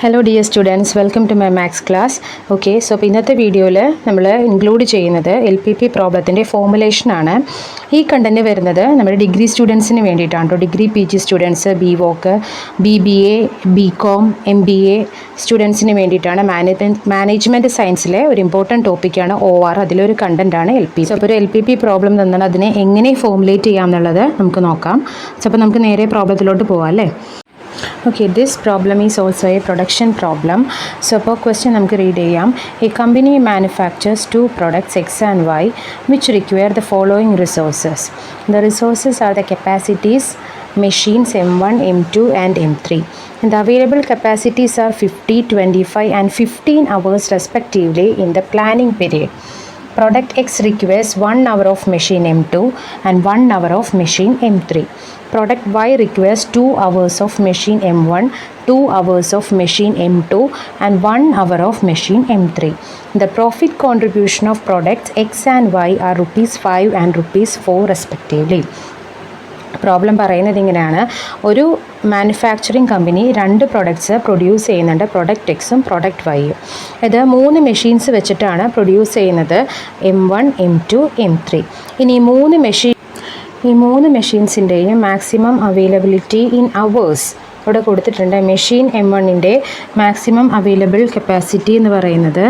Hello dear students, welcome to my maths class. Okay, so ഇന്നത്തെ വീഡിയോയിൽ നമ്മൾ include ചെയ്യുന്നത് LPP പ്രോബ്ലത്തിൻ്റെ ഫോർമുലേഷൻ ആണ്. ഈ കണ്ടന്റ് വരുന്നത് നമ്മുടെ ഡിഗ്രി സ്റ്റുഡൻസിന് വേണ്ടിയിട്ടാണ് കേട്ടോ. Degree PG students, BVOC, BBA, BCom, MBA സ്റ്റുഡൻസിന് വേണ്ടിയിട്ടാണ്. മാനേജ്മെൻറ്റ് സയൻസിലെ ഒരു ഇമ്പോർട്ടൻറ്റ് ടോപ്പിക്കാണ് OR. അതിലൊരു കണ്ടന്റ് ആണ് LPP. സോ അപ്പോൾ ഒരു LPP പ്രോബ്ലം തന്നാൽ അതിനെ എങ്ങനെ ഫോർമുലേറ്റ് ചെയ്യാം എന്നുള്ളത് നമുക്ക് നോക്കാം. സോ അപ്പോൾ നമുക്ക് നേരെ പ്രോബ്ലത്തിലോട്ട് പോകാം അല്ലേ. Okay, this problem is also a production problem. So, for question namukku read cheyam. A company manufactures two products X and Y which require the following resources. The resources are the capacities, machines M1, M2 and M3. And the available capacities are 50, 25 and 15 hours respectively in the planning period. Product X requires 1 hour of machine M2 and 1 hour of machine M3. Product Y requires 2 hours of machine M1, 2 hours of machine M2 and 1 hour of machine M3. The profit contribution of products X and Y are ₹5 and ₹4 respectively. Problem പറയുന്നത് ഇങ്ങനെയാണ്. ഒരു manufacturing company രണ്ട് products produce ചെയ്യുന്നുണ്ട്, product എക്സും product വൈയും. ഇത് 3 machines വെച്ചിട്ടാണ് produce ചെയ്യുന്നത്, M1, M2, M3. ഇനി ഈ മൂന്ന് മെഷീൻസിൻ്റെയും മാക്സിമം അവൈലബിലിറ്റി ഇൻ അവേഴ്സ് ഇവിടെ കൊടുത്തിട്ടുണ്ട്. മെഷീൻ M1ൻ്റെ മാക്സിമം അവൈലബിൾ കപ്പാസിറ്റി എന്ന് പറയുന്നത്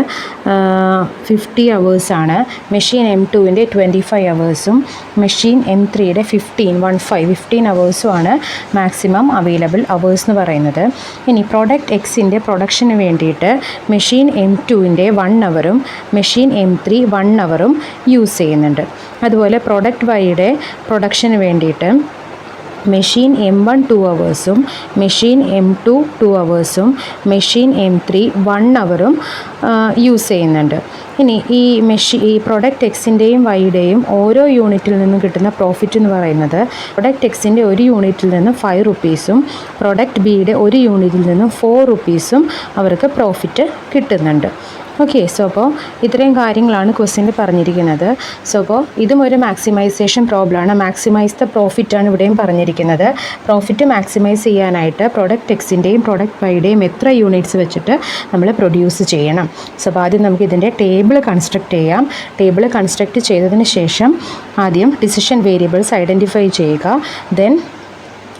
50 അവേഴ്സാണ്. മെഷീൻ M2ൻ്റെ 25 അവേഴ്സും മെഷീൻ M3യുടെ 15 അവേഴ്സുമാണ് മാക്സിമം അവൈലബിൾ അവേഴ്സ് എന്ന് പറയുന്നത്. ഇനി പ്രോഡക്റ്റ് എക്സിൻ്റെ പ്രൊഡക്ഷന് വേണ്ടിയിട്ട് മെഷീൻ M2ൻ്റെ 1 അവറും മെഷീൻ M3 1 അവറും യൂസ് ചെയ്യുന്നുണ്ട്. അതുപോലെ പ്രോഡക്റ്റ് വൈയുടെ പ്രൊഡക്ഷന് വേണ്ടിയിട്ട് മെഷീൻ M1 2 അവേഴ്സും മെഷീൻ M2 2 അവേഴ്സും മെഷീൻ M3 1 അവറും യൂസ് ചെയ്യുന്നുണ്ട്. ഇനി ഈ പ്രൊഡക്റ്റ് എക്സിൻ്റെയും വൈയുടെയും ഓരോ യൂണിറ്റിൽ നിന്നും കിട്ടുന്ന പ്രോഫിറ്റ് എന്ന് പറയുന്നത് പ്രൊഡക്റ്റ് എക്സിൻ്റെ ഒരു യൂണിറ്റിൽ നിന്നും ₹5 പ്രൊഡക്റ്റ് ബിയുടെ ഒരു യൂണിറ്റിൽ നിന്നും ₹4 അവർക്ക് പ്രോഫിറ്റ് കിട്ടുന്നുണ്ട്. ഓക്കെ, സോ അപ്പോൾ ഇത്രയും കാര്യങ്ങളാണ് ക്വസ്റ്റ്യനിൽ പറഞ്ഞിരിക്കുന്നത്. സോ അപ്പോൾ ഇതും ഒരു മാക്സിമൈസേഷൻ പ്രോബ്ലമാണ്. മാക്സിമൈസ് ദ പ്രോഫിറ്റാണ് ഇവിടെയും പറഞ്ഞിരിക്കുന്നത്. പ്രോഫിറ്റ് മാക്സിമൈസ് ചെയ്യാനായിട്ട് പ്രൊഡക്റ്റ് എക്സിൻ്റെയും പ്രൊഡക്റ്റ് വൈയുടെയും എത്ര യൂണിറ്റ്സ് വെച്ചിട്ട് നമ്മൾ പ്രൊഡ്യൂസ് ചെയ്യണം. സോ അപ്പോൾ ആദ്യം നമുക്ക് ഇതിൻ്റെ ടേബിൾ കൺസ്ട്രക്റ്റ് ചെയ്യാം. ടേബിൾ കൺസ്ട്രക്റ്റ് ചെയ്തതിന് ശേഷം ആദ്യം ഡിസിഷൻ വേരിയബിൾസ് ഐഡൻറ്റിഫൈ ചെയ്യുക. ദെൻ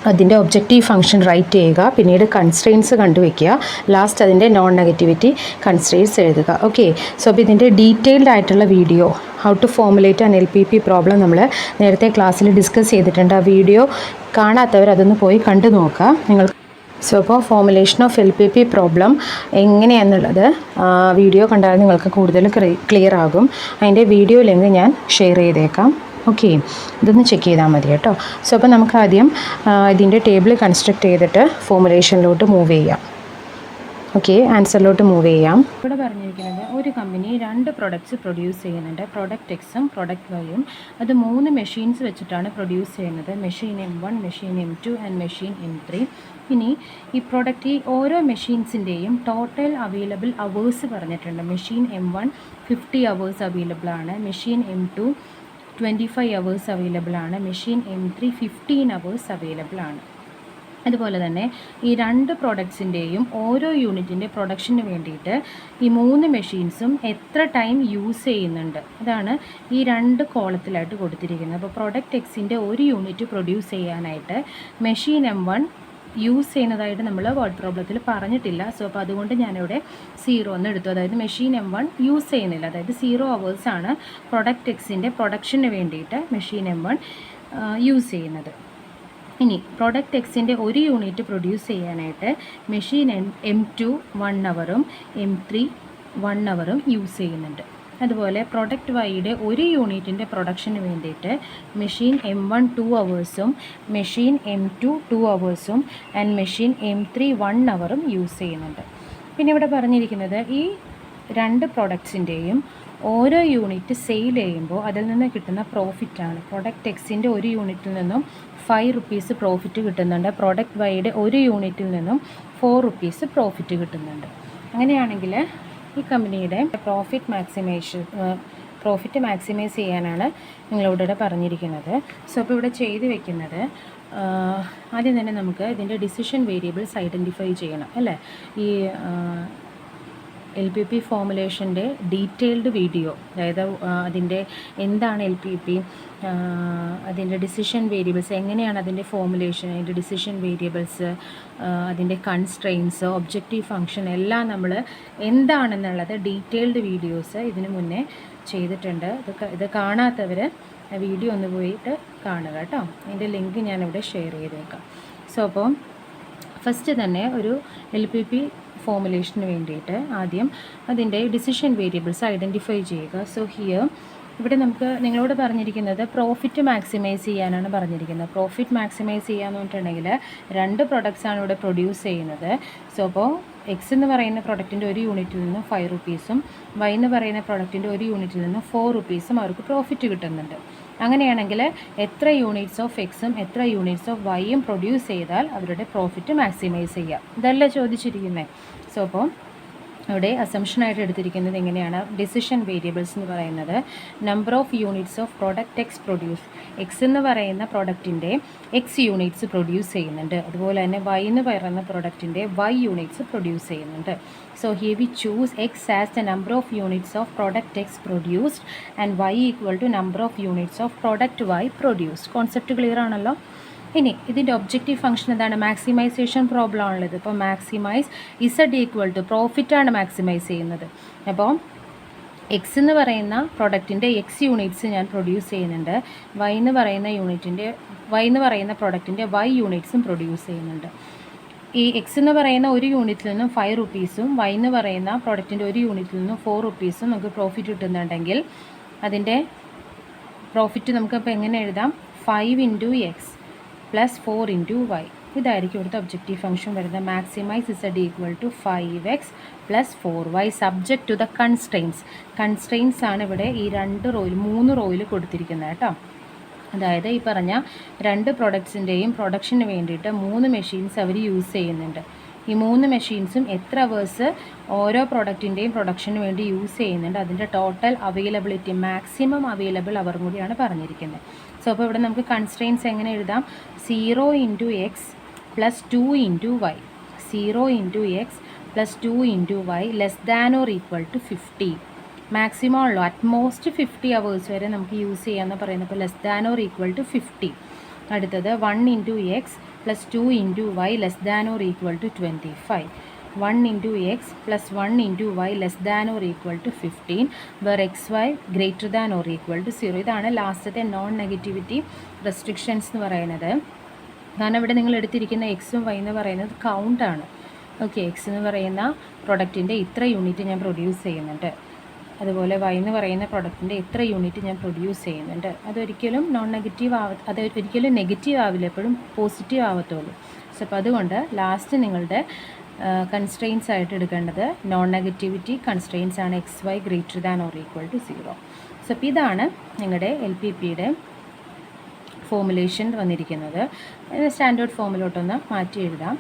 അതിൻ്റെ ഒബ്ജക്റ്റീവ് ഫംഗ്ഷൻ റൈറ്റ് ചെയ്യുക. പിന്നീട് കൺസ്ട്രെയിൻസ് കണ്ടുവയ്ക്കുക. ലാസ്റ്റ് അതിൻ്റെ നോൺ നെഗറ്റിവിറ്റി കൺസ്ട്രെയിൻസ് എഴുതുക. ഓക്കെ, സോ അപ്പോൾ ഇതിൻ്റെ ഡീറ്റെയിൽഡ് ആയിട്ടുള്ള video how to formulate an LPP problem നമ്മൾ നേരത്തെ ക്ലാസ്സിൽ ഡിസ്കസ് ചെയ്തിട്ടുണ്ട്. ആ വീഡിയോ കാണാത്തവർ അതൊന്ന് പോയി കണ്ടു നോക്കുക നിങ്ങൾ. സോ അപ്പോൾ ഫോർമുലേഷൻ ഓഫ് LPP പ്രോബ്ലം എങ്ങനെയാണെന്നുള്ളത് വീഡിയോ കണ്ടാൽ നിങ്ങൾക്ക് കൂടുതൽ ക്ലിയർ ആകും. അതിൻ്റെ വീഡിയോ ലിങ്ക് ഞാൻ ഷെയർ ചെയ്തേക്കാം. ഓക്കെ, ഇതൊന്ന് ചെക്ക് ചെയ്താൽ മതി കേട്ടോ. സോ അപ്പോൾ നമുക്ക് ആദ്യം ഇതിൻ്റെ ടേബിൾ കൺസ്ട്രക്റ്റ് ചെയ്തിട്ട് ഫോർമുലേഷനിലോട്ട് മൂവ് ചെയ്യാം. ഓക്കെ, ആൻസറിലോട്ട് മൂവ് ചെയ്യാം. ഇവിടെ പറഞ്ഞിരിക്കുന്നത് ഒരു കമ്പനി 2 പ്രൊഡക്ട്സ് പ്രൊഡ്യൂസ് ചെയ്യുന്നുണ്ട്, പ്രൊഡക്റ്റ് എക്സും പ്രൊഡക്റ്റ് വൈയും. അത് 3 മെഷീൻസ് വെച്ചിട്ടാണ് പ്രൊഡ്യൂസ് ചെയ്യുന്നത്, machine M1, machine M2 and machine M3. ഇനി ഈ ഓരോ മെഷീൻസിൻ്റെയും ടോട്ടൽ അവൈലബിൾ അവേഴ്സ് പറഞ്ഞിട്ടുണ്ട്. മെഷീൻ M1 50 അവേഴ്സ് അവൈലബിൾ ആണ്, മെഷീൻ M2 25 അവേഴ്സ് അവൈലബിൾ ആണ്, മെഷീൻ M3 15 അവേഴ്സ് അവൈലബിൾ ആണ്. അതുപോലെ തന്നെ ഈ 2 പ്രോഡക്ട്സിൻ്റെയും ഓരോ യൂണിറ്റിൻ്റെ പ്രൊഡക്ഷന് വേണ്ടിയിട്ട് ഈ 3 മെഷീൻസും എത്ര ടൈം യൂസ് ചെയ്യുന്നുണ്ട്, അതാണ് ഈ 2 കോളത്തിലായിട്ട് കൊടുത്തിരിക്കുന്നത്. അപ്പോൾ പ്രൊഡക്റ്റ് എക്സിൻ്റെ ഒരു യൂണിറ്റ് പ്രൊഡ്യൂസ് ചെയ്യാനായിട്ട് മെഷീൻ M1 യൂസ് ചെയ്യുന്നതായിട്ട് നമ്മൾ വേർഡ് പ്രോബ്ലത്തിൽ പറഞ്ഞിട്ടില്ല. സോ അപ്പോൾ അതുകൊണ്ട് ഞാനിവിടെ 0 എന്ന് എടുത്തു. അതായത് മെഷീൻ M1 യൂസ് ചെയ്യുന്നില്ല, അതായത് 0 അവേഴ്സാണ് പ്രൊഡക്റ്റ് എക്സിൻ്റെ പ്രൊഡക്ഷന് വേണ്ടിയിട്ട് മെഷീൻ M1 യൂസ് ചെയ്യുന്നത്. ഇനി പ്രൊഡക്റ്റ് എക്സിൻ്റെ ഒരു യൂണിറ്റ് പ്രൊഡ്യൂസ് ചെയ്യാനായിട്ട് മെഷീൻ M2 1 അവറും M3 1 അവറും യൂസ് ചെയ്യുന്നുണ്ട്. അതുപോലെ പ്രൊഡക്റ്റ് വൈയുടെ ഒരു യൂണിറ്റിൻ്റെ പ്രൊഡക്ഷന് വേണ്ടിയിട്ട് മെഷീൻ M1 2 അവേഴ്സും മെഷീൻ M2 2 അവേഴ്സും ആൻഡ് മെഷീൻ M3 1 അവറും യൂസ് ചെയ്യുന്നുണ്ട്. പിന്നെ ഇവിടെ പറഞ്ഞിരിക്കുന്നത് ഈ 2 പ്രൊഡക്ട്സിൻ്റെയും ഓരോ യൂണിറ്റ് സെയിൽ ചെയ്യുമ്പോൾ അതിൽ നിന്ന് കിട്ടുന്ന പ്രോഫിറ്റാണ്. പ്രൊഡക്റ്റ് എക്സിൻ്റെ ഒരു യൂണിറ്റിൽ നിന്നും ₹5 പ്രോഫിറ്റ് കിട്ടുന്നുണ്ട്, പ്രൊഡക്റ്റ് വൈയുടെ ഒരു യൂണിറ്റിൽ നിന്നും ₹4 പ്രോഫിറ്റ് കിട്ടുന്നുണ്ട്. അങ്ങനെയാണെങ്കിൽ ഈ കമ്പനിയുടെ പ്രോഫിറ്റ് മാക്സിമൈസ് ചെയ്യാനാണ് നിങ്ങളോട് പറഞ്ഞിരിക്കുന്നത്. സോ അപ്പോൾ ഇവിടെ ചെയ്ത് വെക്കുന്നത് ആദ്യം തന്നെ നമുക്ക് ഇതിൻ്റെ ഡിസിഷൻ വേരിയബിൾസ് ഐഡൻറ്റിഫൈ ചെയ്യണം അല്ലേ. ഈ LPP ഫോമുലേഷൻ്റെ ഡീറ്റെയിൽഡ് വീഡിയോ, അതായത് അതിൻ്റെ എന്താണ് LPP, അതിൻ്റെ ഡിസിഷൻ വേരിയബിൾസ് എങ്ങനെയാണ്, അതിൻ്റെ ഫോമുലേഷൻ, അതിൻ്റെ ഡിസിഷൻ വേരിയബിൾസ്, അതിൻ്റെ കൺസ്ട്രെയിൻസ്, ഒബ്ജക്റ്റീവ് ഫങ്ഷൻ എല്ലാം നമ്മൾ എന്താണെന്നുള്ളത് ഡീറ്റെയിൽഡ് വീഡിയോസ് ഇതിനു മുന്നേ ചെയ്തിട്ടുണ്ട്. ഇത് കാണാത്തവർ വീഡിയോ ഒന്ന് പോയിട്ട് കാണുക കേട്ടോ. അതിൻ്റെ ലിങ്ക് ഞാനിവിടെ ഷെയർ ചെയ്തേക്കാം. സോ അപ്പോൾ ഫസ്റ്റ് തന്നെ ഒരു LPP ഫോമുലേഷന് വേണ്ടിയിട്ട് ആദ്യം അതിൻ്റെ ഡിസിഷൻ വേരിയബിൾസ് ഐഡൻറ്റിഫൈ ചെയ്യുക. സോ ഹിയർ ഇവിടെ നമുക്ക് നിങ്ങളോട് പറഞ്ഞിരിക്കുന്നത് പ്രോഫിറ്റ് മാക്സിമൈസ് ചെയ്യാനാണ് പറഞ്ഞിരിക്കുന്നത്. പ്രോഫിറ്റ് മാക്സിമൈസ് ചെയ്യാന്ന് പറഞ്ഞിട്ടുണ്ടെങ്കിൽ 2 പ്രൊഡക്ട്സാണ് ഇവിടെ പ്രൊഡ്യൂസ് ചെയ്യുന്നത്. സോ അപ്പോൾ X എന്ന് പറയുന്ന പ്രൊഡക്റ്റിൻ്റെ ഒരു യൂണിറ്റിൽ നിന്നും 5 റുപ്പീസും Y എന്ന് പറയുന്ന പ്രൊഡക്റ്റിൻ്റെ ഒരു യൂണിറ്റിൽ നിന്നും 4 റുപ്പീസും അവർക്ക് പ്രോഫിറ്റ് കിട്ടുന്നുണ്ട്. അങ്ങനെയാണെങ്കിൽ എത്ര യൂണിറ്റ്സ് ഓഫ് എക്സും എത്ര യൂണിറ്റ്സ് ഓഫ് വൈയും പ്രൊഡ്യൂസ് ചെയ്താൽ അവരുടെ പ്രോഫിറ്റ് മാക്സിമൈസ് ചെയ്യാം, ഇതല്ല ചോദിച്ചിരിക്കുന്നത്. സോ അപ്പോൾ ഇവിടെ അസംഷനായിട്ട് എടുത്തിരിക്കുന്നത് എങ്ങനെയാണ്, ഡിസിഷൻ വേരിയബിൾസ് എന്ന് പറയുന്നത് number of units of product X produce, X എന്ന് പറയുന്ന പ്രോഡക്റ്റിൻ്റെ എക്സ് യൂണിറ്റ്സ് പ്രൊഡ്യൂസ് ചെയ്യുന്നുണ്ട്. അതുപോലെ തന്നെ വൈ എന്ന് പറയുന്ന പ്രോഡക്റ്റിൻ്റെ വൈ യൂണിറ്റ്സ് പ്രൊഡ്യൂസ് ചെയ്യുന്നുണ്ട്. So here we choose X as the number of units of product X produced and Y equal to number of units of product Y produced. Concept clear ആണല്ലോ. ഇനി ഇതിൻ്റെ objective function എന്താണ്, maximisation problem ആണുള്ളത്. ഇപ്പോൾ maximise Z equal to പ്രോഫിറ്റാണ് maximise ചെയ്യുന്നത്. അപ്പോൾ X എന്ന് പറയുന്ന പ്രൊഡക്റ്റിൻ്റെ എക്സ് യൂണിറ്റ്സ് ഞാൻ പ്രൊഡ്യൂസ് ചെയ്യുന്നുണ്ട്, വൈ എന്ന് പറയുന്ന പ്രൊഡക്റ്റിൻ്റെ വൈ യൂണിറ്റ്സും പ്രൊഡ്യൂസ് ചെയ്യുന്നുണ്ട്. ഈ എക്സ് എന്ന് പറയുന്ന ഒരു യൂണിറ്റിൽ നിന്നും 5 റുപ്പീസും വൈ എന്ന് പറയുന്ന പ്രൊഡക്റ്റിൻ്റെ ഒരു യൂണിറ്റിൽ നിന്നും 4 റുപ്പീസും നമുക്ക് പ്രോഫിറ്റ് കിട്ടുന്നുണ്ടെങ്കിൽ അതിൻ്റെ പ്രോഫിറ്റ് നമുക്കപ്പോൾ എങ്ങനെ എഴുതാം, 5 into X plus 4 into Y. ഇതായിരിക്കും ഇവിടുത്തെ ഒബ്ജക്റ്റീവ് ഫംഗ്ഷൻ വരുന്നത്. Maximise Z equal to 5x plus 4y subject to the constraints ആണ് ഇവിടെ ഈ 3 റോയിൽ കൊടുത്തിരിക്കുന്നത് കേട്ടോ. അതായത് ഈ പറഞ്ഞ 2 പ്രൊഡക്ട്സിൻ്റെയും പ്രൊഡക്ഷന് വേണ്ടിയിട്ട് 3 മെഷീൻസ് അവർ യൂസ് ചെയ്യുന്നുണ്ട്. ഈ 3 മെഷീൻസും എത്ര അവേഴ്സ് ഓരോ പ്രൊഡക്റ്റിൻ്റെയും പ്രൊഡക്ഷന് വേണ്ടി യൂസ് ചെയ്യുന്നുണ്ട്, അതിൻ്റെ ടോട്ടൽ അവൈലബിലിറ്റി, മാക്സിമം അവൈലബിൾ അവർ കൂടിയാണ് പറഞ്ഞിരിക്കുന്നത്. സോ അപ്പോൾ ഇവിടെ നമുക്ക് കൺസ്ട്രെയിൻസ് എങ്ങനെ എഴുതാം, 0 into X plus 2 into Y, 0 into X plus 2 into Y less than or equal to 50. Maximum ഉള്ളൂ, അറ്റ്മോസ്റ്റ് 50 അവേഴ്സ് വരെ നമുക്ക് യൂസ് ചെയ്യാമെന്ന് പറയുന്നത്. അപ്പോൾ less than or equal to 50. അടുത്തത് 1 into X plus 2 into Y less than or equal to 25. 1 into X plus 1 into Y less than or equal to 15 where X Y greater than or equal to 0. ഇതാണ് ലാസ്റ്റത്തെ non negativity restrictions എന്ന് പറയുന്നത്. കാരണം ഇവിടെ നിങ്ങൾ എടുത്തിരിക്കുന്ന എക്സും Y എന്ന് പറയുന്നത് കൗണ്ടാണ്. ഓക്കെ, എക്സ് എന്ന് പറയുന്ന പ്രൊഡക്റ്റിൻ്റെ ഇത്ര യൂണിറ്റ് ഞാൻ പ്രൊഡ്യൂസ് ചെയ്യുന്നുണ്ട്, അതുപോലെ വൈ എന്ന് പറയുന്ന പ്രൊഡക്റ്റിൻ്റെ എത്ര യൂണിറ്റ് ഞാൻ പ്രൊഡ്യൂസ് ചെയ്യുന്നുണ്ട്. അതൊരിക്കലും അതൊരിക്കലും നെഗറ്റീവ് ആവില്ല, എപ്പോഴും പോസിറ്റീവ് ആവത്തുള്ളൂ. സോ അപ്പോൾ അതുകൊണ്ട് ലാസ്റ്റ് നിങ്ങളുടെ കൺസ്ട്രെയിൻസ് ആയിട്ട് എടുക്കേണ്ടത് നോൺ നെഗറ്റിവിറ്റി കൺസ്ട്രെയിൻസ് ആണ്, X Y greater than or equal to 0. So അപ്പോൾ ഇതാണ് നിങ്ങളുടെ LPPയുടെ ഫോമുലേഷൻ വന്നിരിക്കുന്നത്. സ്റ്റാൻഡേർഡ് ഫോമിലോട്ടൊന്ന് മാറ്റി എഴുതാം.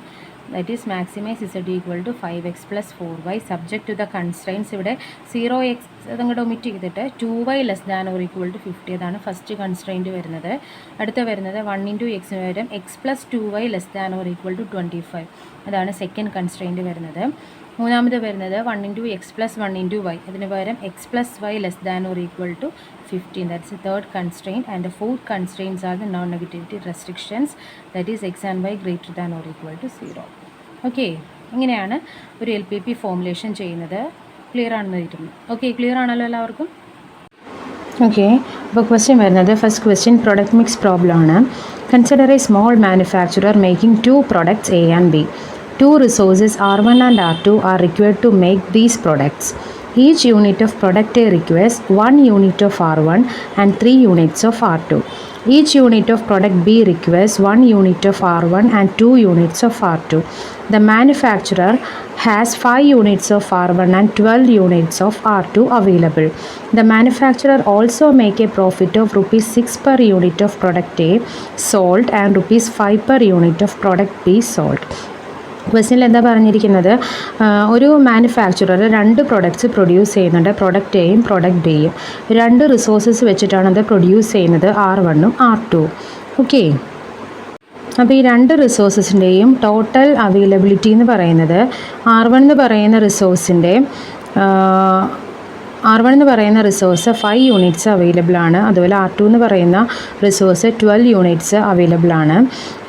That is maximise Z equal to 5x plus 4y subject to the constraints. ഇവിടെ 0x അതങ്ങോട്ട് ഒമിറ്റ് ചെയ്തിട്ട് 2y less than or equal to 50. അതാണ് ഫസ്റ്റ് കൺസ്ട്രെയിൻറ്റ് വരുന്നത്. അടുത്ത വരുന്നത് 1 ഇൻറ്റു എക്സിന് പകരം X plus 2y less than or equal to 25. അതാണ് സെക്കൻഡ് കൺസ്ട്രെയിൻറ്റ് വരുന്നത്. മൂന്നാമത് വരുന്നത് 1 into X plus 1 into Y, അതിന് പകരം X plus Y less than or equal to 15. That's the third constraint. And the fourth constraints are the non negativity restrictions, that is X and Y greater than or equal to 0. Okay, ഇങ്ങനെയാണ് ഒരു LPP formulation ചെയ്യുന്നത്. Clear ആണെന്ന് ഇരിക്കുന്നു. Okay, clear ആണല്ലോ എല്ലാവർക്കും? Okay, അപ്പോൾ question വരുന്നത് first question product mix problem ആണ്. Consider a small manufacturer making 2 products A and B. 2 resources R1 and R2 are required to make these products. Each unit of product A requires 1 unit of R1 and 3 units of R2. Each unit of product B requires 1 unit of R1 and 2 units of R2. The manufacturer has 5 units of R1 and 12 units of R2 available. The manufacturer also make a profit of rupees 6 per unit of product A sold and rupees 5 per unit of product B sold. ക്വസ്റ്റ്യനിൽ എന്താ പറഞ്ഞിരിക്കുന്നത്, ഒരു manufacturer 2 products produce ചെയ്യുന്നുണ്ട്, product എയും product ബിയും. 2 resources വെച്ചിട്ടാണ് അത് produce ചെയ്യുന്നത്, R1ഉം R2ഉം. ഓക്കെ, അപ്പോൾ ഈ രണ്ട് റിസോഴ്സസിൻ്റെയും ടോട്ടൽ അവൈലബിലിറ്റി എന്ന് പറയുന്നത് R1 എന്ന് പറയുന്ന റിസോഴ്സ് 5 യൂണിറ്റ്സ് അവൈലബിൾ ആണ്. അതുപോലെ R2 എന്ന് പറയുന്ന റിസോഴ്സ് 12 യൂണിറ്റ്സ് അവൈലബിൾ ആണ്.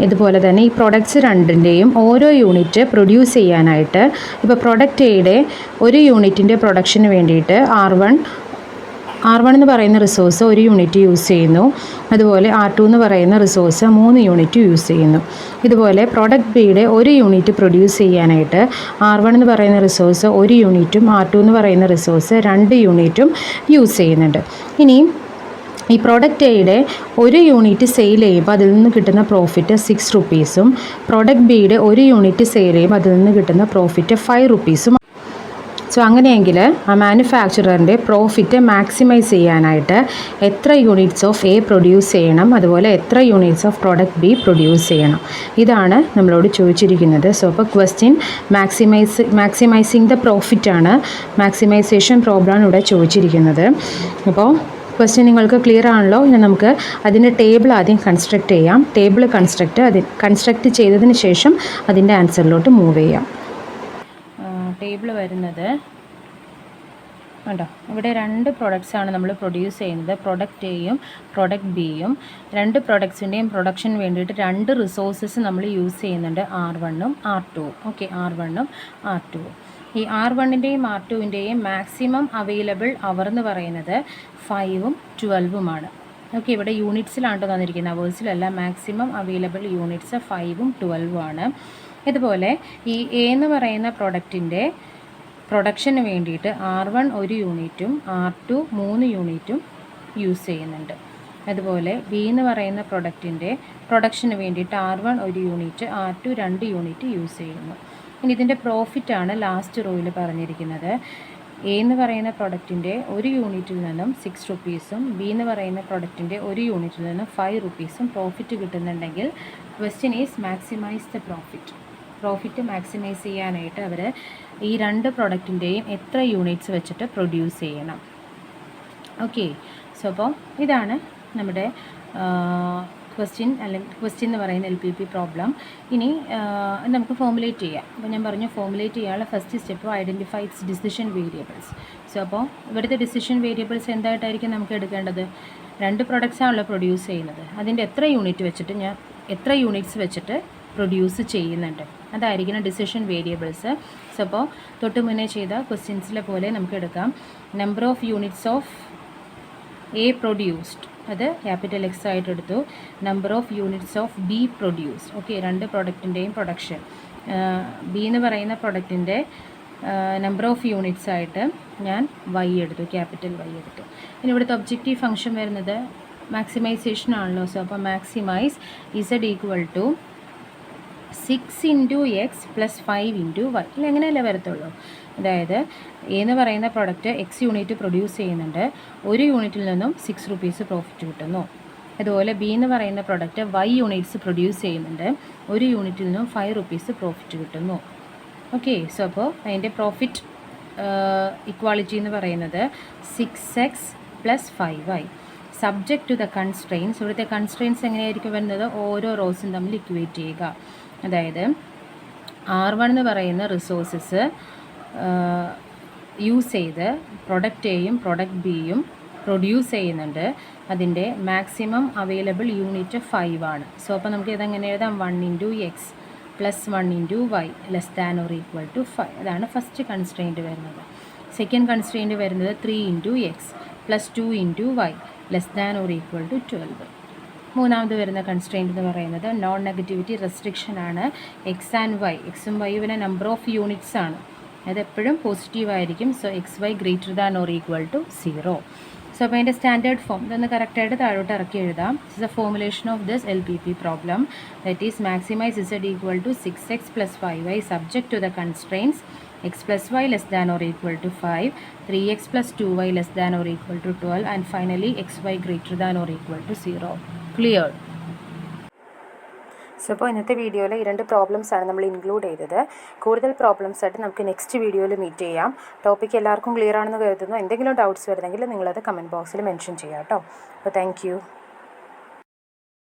ഇതുപോലെ തന്നെ ഈ പ്രൊഡക്ട്സ് രണ്ടിൻ്റെയും ഓരോ യൂണിറ്റ് പ്രൊഡ്യൂസ് ചെയ്യാനായിട്ട് ഇപ്പോൾ പ്രൊഡക്റ്റ് എയുടെ ഒരു യൂണിറ്റിൻ്റെ പ്രൊഡക്ഷന് വേണ്ടിയിട്ട് R1 എന്ന് പറയുന്ന റിസോഴ്സ് 1 യൂണിറ്റ് യൂസ് ചെയ്യുന്നു. അതുപോലെ R2 എന്ന് പറയുന്ന റിസോഴ്സ് 3 യൂണിറ്റ് യൂസ് ചെയ്യുന്നു. ഇതുപോലെ പ്രോഡക്റ്റ് ബിയുടെ 1 യൂണിറ്റ് പ്രൊഡ്യൂസ് ചെയ്യാനായിട്ട് R1 എന്ന് പറയുന്ന റിസോഴ്സ് 1 യൂണിറ്റും R2 എന്ന് പറയുന്ന റിസോഴ്സ് 2 യൂണിറ്റും യൂസ് ചെയ്യുന്നുണ്ട്. ഇനി ഈ പ്രോഡക്റ്റ് എയുടെ 1 യൂണിറ്റ് സെയിൽ ചെയ്യുമ്പോൾ അതിൽ നിന്ന് കിട്ടുന്ന പ്രോഫിറ്റ് 6 റുപ്പീസും പ്രോഡക്റ്റ് ബിയുടെ 1 യൂണിറ്റ് സെയിൽ ചെയ്യുമ്പോൾ അതിൽ നിന്ന് കിട്ടുന്ന പ്രോഫിറ്റ് 5 റുപ്പീസും. സോ അങ്ങനെയെങ്കിൽ ആ മാനുഫാക്ചററിൻ്റെ പ്രോഫിറ്റ് മാക്സിമൈസ് ചെയ്യാനായിട്ട് എത്ര യൂണിറ്റ്സ് ഓഫ് എ പ്രൊഡ്യൂസ് ചെയ്യണം, അതുപോലെ എത്ര units of product B produce ചെയ്യണം, ഇതാണ് നമ്മളോട് ചോദിച്ചിരിക്കുന്നത്. സോ അപ്പോൾ ക്വസ്റ്റ്യൻ മാക്സിമൈസിങ് ദ പ്രോഫിറ്റാണ്, മാക്സിമൈസേഷൻ പ്രോബ്ലമാണ് ഇവിടെ ചോദിച്ചിരിക്കുന്നത്. അപ്പോൾ ക്വസ്റ്റ്യൻ നിങ്ങൾക്ക് ക്ലിയർ ആണല്ലോ. ഇനി നമുക്ക് അതിൻ്റെ ടേബിൾ ആദ്യം കൺസ്ട്രക്റ്റ് ചെയ്യാം. ടേബിൾ കൺസ്ട്രക്റ്റ് ചെയ്തതിന് ശേഷം അതിൻ്റെ ആൻസറിലോട്ട് മൂവ് ചെയ്യാം. ടേബിൾ വരുന്നത് കണ്ടോ, ഇവിടെ 2 പ്രൊഡക്ട്സാണ് നമ്മൾ പ്രൊഡ്യൂസ് ചെയ്യുന്നത്, പ്രൊഡക്റ്റ് എയും പ്രൊഡക്റ്റ് ബിയും. 2 പ്രൊഡക്ട്സിൻ്റെയും പ്രൊഡക്ഷന് വേണ്ടിയിട്ട് 2 റിസോഴ്സസ് നമ്മൾ യൂസ് ചെയ്യുന്നുണ്ട്, R1ഉം R2ഉം. ഓക്കെ, R1ഉം R2ഉം. ഈ R1ൻ്റെയും R2ൻ്റെയും മാക്സിമം അവൈലബിൾ അവർ എന്ന് പറയുന്നത് 5ഉം 12ഉമാണ്. ഓക്കെ, ഇവിടെ യൂണിറ്റ്സിലാണ് തന്നിരിക്കുന്നത്, അവേഴ്സിലല്ല. മാക്സിമം അവൈലബിൾ യൂണിറ്റ്സ് 5ഉം 12ഉമാണ്. ഇതുപോലെ ഈ എ എന്ന് പറയുന്ന പ്രൊഡക്റ്റിൻ്റെ പ്രൊഡക്ഷന് വേണ്ടിയിട്ട് R1 1 യൂണിറ്റും R2 3 യൂണിറ്റും യൂസ് ചെയ്യുന്നുണ്ട്. അതുപോലെ ബി എന്ന് പറയുന്ന പ്രൊഡക്റ്റിൻ്റെ പ്രൊഡക്ഷന് വേണ്ടിയിട്ട് R1 1 unit R2 2 unit use ചെയ്യുന്നു. ഇനി ഇതിൻ്റെ പ്രോഫിറ്റാണ് ലാസ്റ്റ് റോയിൽ പറഞ്ഞിരിക്കുന്നത്. എ എന്ന് പറയുന്ന പ്രൊഡക്റ്റിൻ്റെ 1 യൂണിറ്റിൽ നിന്നും 6 റുപ്പീസും ബി എന്ന് പറയുന്ന പ്രൊഡക്റ്റിൻ്റെ 1 യൂണിറ്റിൽ നിന്നും 5 റുപ്പീസും പ്രോഫിറ്റ് കിട്ടുന്നുണ്ടെങ്കിൽ question is maximise the profit maximise ചെയ്യാനായിട്ട് അവർ ഈ 2 പ്രൊഡക്റ്റിൻ്റെയും എത്ര യൂണിറ്റ്സ് വെച്ചിട്ട് പ്രൊഡ്യൂസ് ചെയ്യണം. ഓക്കെ, സോ അപ്പോൾ ഇതാണ് നമ്മുടെ ക്വസ്റ്റ്യൻ എന്ന് പറയുന്ന LPP പ്രോബ്ലം. ഇനി നമുക്ക് ഫോമുലേറ്റ് ചെയ്യാം. അപ്പോൾ ഞാൻ പറഞ്ഞു, ഫോമുലേറ്റ് ചെയ്യാനുള്ള first step identify it's decision variables. So അപ്പോൾ ഇവിടുത്തെ ഡിസിഷൻ വേരിയബിൾസ് എന്തായിട്ടായിരിക്കും നമുക്ക് എടുക്കേണ്ടത്? 2 പ്രൊഡക്ട്സാണല്ലോ പ്രൊഡ്യൂസ് ചെയ്യുന്നത്, അതിൻ്റെ എത്ര യൂണിറ്റ്സ് വെച്ചിട്ട് പ്രൊഡ്യൂസ് ചെയ്യുന്നുണ്ട്, അതായിരിക്കണം ഡിസിഷൻ വേരിയബിൾസ്. സോ അപ്പോൾ തൊട്ട് മുന്നേ ചെയ്ത ക്വസ്റ്റ്യൻസിലെ പോലെ നമുക്ക് എടുക്കാം. Number of units of A produced, അത് ക്യാപിറ്റൽ X ആയിട്ട് എടുത്തു. Number of units of B produced. Okay, 2 പ്രൊഡക്റ്റിൻ്റെയും പ്രൊഡക്ഷൻ. ബി എന്ന് പറയുന്ന പ്രൊഡക്റ്റിൻ്റെ നമ്പർ ഓഫ് യൂണിറ്റ്സ് ആയിട്ട് ഞാൻ Y എടുത്തു, ക്യാപിറ്റൽ Y എടുത്തു. ഇനി ഇവിടുത്തെ ഒബ്ജക്റ്റീവ് ഫംഗ്ഷൻ വരുന്നത് മാക്സിമൈസേഷൻ ആണല്ലോ. സോ അപ്പോൾ maximise Z equal to 6 × X + 5 × Y. ഇല്ല, എങ്ങനെയല്ലേ വരത്തുള്ളൂ. അതായത് എ എന്ന് പറയുന്ന പ്രൊഡക്റ്റ് X യൂണിറ്റ് പ്രൊഡ്യൂസ് ചെയ്യുന്നുണ്ട്, 1 യൂണിറ്റിൽ നിന്നും 6 റുപ്പീസ് പ്രോഫിറ്റ് കിട്ടുന്നു. അതുപോലെ ബി എന്ന് പറയുന്ന പ്രൊഡക്റ്റ് Y യൂണിറ്റ്സ് പ്രൊഡ്യൂസ് ചെയ്യുന്നുണ്ട്, 1 യൂണിറ്റിൽ നിന്നും 5 റുപ്പീസ് പ്രോഫിറ്റ് കിട്ടുന്നു. ഓക്കെ, സോ അപ്പോൾ അതിൻ്റെ പ്രോഫിറ്റ് ഇക്വാളിറ്റി എന്ന് പറയുന്നത് 6X + 5Y subject to the constraints. ഇവിടുത്തെ കൺസ്ട്രെയിൻസ് എങ്ങനെയായിരിക്കും വരുന്നത്? ഓരോ റോസും തമ്മിൽ ഇക്വേറ്റ് ചെയ്യുക. അതായത് R1 എന്ന് പറയുന്ന റിസോഴ്സസ് യൂസ് ചെയ്ത് പ്രൊഡക്റ്റ് എയും പ്രൊഡക്റ്റ് ബിയും പ്രൊഡ്യൂസ് ചെയ്യുന്നുണ്ട്, അതിൻ്റെ മാക്സിമം അവൈലബിൾ യൂണിറ്റ് 5 ആണ്. സോ അപ്പോൾ നമുക്ക് ഇതെങ്ങനെ എഴുതാം? 1 × X + 1 × Y <= 5. അതാണ് ഫസ്റ്റ് കൺസ്ട്രെയിൻറ്റ് വരുന്നത്. സെക്കൻഡ് കൺസ്ട്രെയിൻറ്റ് വരുന്നത് 3 × X + 2 × Y <= 12. മൂന്നാമത് വരുന്ന കൺസ്ട്രെയിൻറ്റ് എന്ന് പറയുന്നത് നോൺ നെഗറ്റിവിറ്റി റെസ്ട്രിക്ഷൻ ആണ്. എക്സും വൈയും നമ്പർ ഓഫ് യൂണിറ്റ്സ് ആണ്, അത് എപ്പോഴും പോസിറ്റീവ് ആയിരിക്കും. So XY > 0. സോ അപ്പോൾ അതിൻ്റെ സ്റ്റാൻഡേർഡ് ഫോം ഇതൊന്ന് കറക്റ്റായിട്ട് താഴോട്ട് ഇറക്കി എഴുതാം. This is a formulation of this LPP problem. That is maximise Z equal to 6X + 5Y subject to the constraints X + Y <= 5, 3X + 2Y <= 12, and finally XY > 0. Clear? So അപ്പോൾ ഇന്നത്തെ വീഡിയോയിൽ ഈ 2 പ്രോബ്ലംസാണ് നമ്മൾ ഇൻക്ലൂഡ് ചെയ്തത്. കൂടുതൽ പ്രോബ്ലംസ് ആയിട്ട് നമുക്ക് നെക്സ്റ്റ് വീഡിയോയിൽ മീറ്റ് ചെയ്യാം. ടോപ്പിക്ക് എല്ലാവർക്കും ക്ലിയർ ആണെന്ന് കരുതുന്നു. എന്തെങ്കിലും ഡൗട്ട്സ് വരുന്നെങ്കിൽ നിങ്ങളത് കമൻറ്റ് ബോക്സിൽ മെൻഷൻ ചെയ്യാം കേട്ടോ. അപ്പോൾ താങ്ക് യു.